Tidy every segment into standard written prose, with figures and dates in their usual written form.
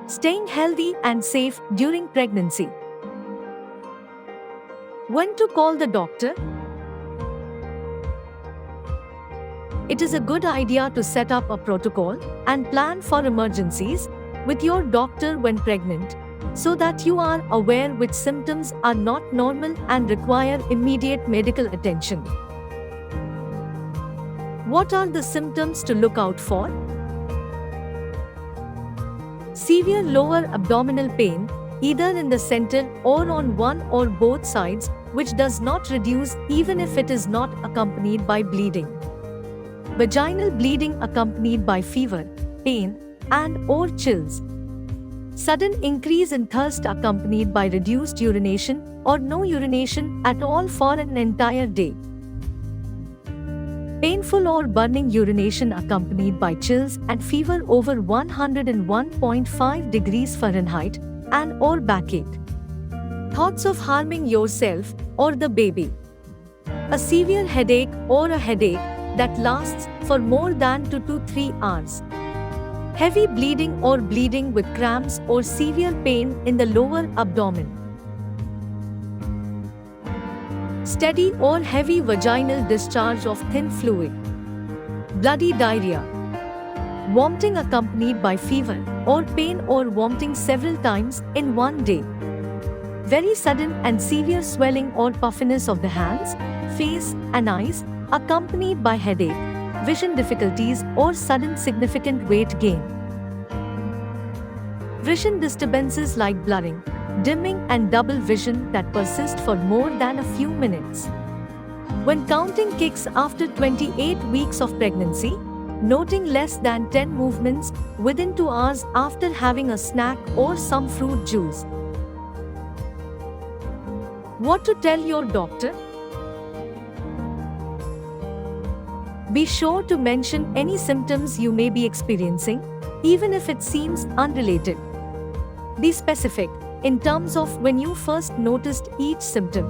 Staying healthy and safe during pregnancy. When to call the doctor? It is a good idea to set up a protocol and plan for emergencies with your doctor when pregnant, so that you are aware which symptoms are not normal and require immediate medical attention. What are the symptoms to look out for? Severe lower abdominal pain, either in the center or on one or both sides, which does not reduce even if it is not accompanied by bleeding. Vaginal bleeding accompanied by fever, pain, and/or chills. Sudden increase in thirst accompanied by reduced urination or no urination at all for an entire day. Painful or burning urination accompanied by chills and fever over 101.5 degrees Fahrenheit and/or backache. Thoughts of harming yourself or the baby. A severe headache or a headache that lasts for more than 2 to 3 hours. Heavy bleeding or bleeding with cramps or severe pain in the lower abdomen. Steady or heavy vaginal discharge of thin fluid. Bloody diarrhea. Vomiting accompanied by fever or pain or vomiting several times in one day. Very sudden and severe swelling or puffiness of the hands, face, and eyes, accompanied by headache, vision difficulties, or sudden significant weight gain. Vision disturbances like blurring, dimming, and double vision that persist for more than a few minutes. When counting kicks after 28 weeks of pregnancy, noting less than 10 movements within 2 hours after having a snack or some fruit juice. What to tell your doctor? Be sure to mention any symptoms you may be experiencing, even if it seems unrelated. Be specific in terms of when you first noticed each symptom,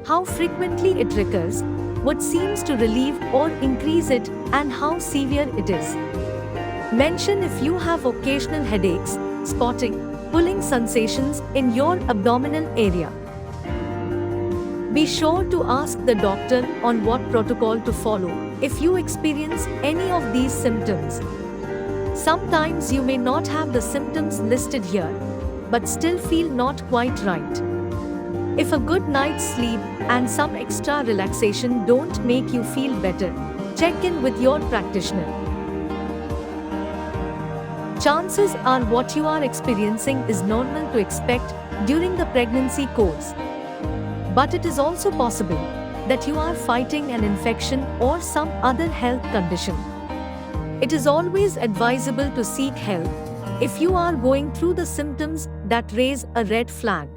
how frequently it recurs, what seems to relieve or increase it, and how severe it is. Mention if you have occasional headaches, spotting, pulling sensations in your abdominal area. Be sure to ask the doctor on what protocol to follow if you experience any of these symptoms. Sometimes you may not have the symptoms listed here, but still feel not quite right. If a good night's sleep and some extra relaxation don't make you feel better, check in with your practitioner. Chances are what you are experiencing is normal to expect during the pregnancy course. But it is also possible that you are fighting an infection or some other health condition. It is always advisable to seek help if you are going through the symptoms that raise a red flag.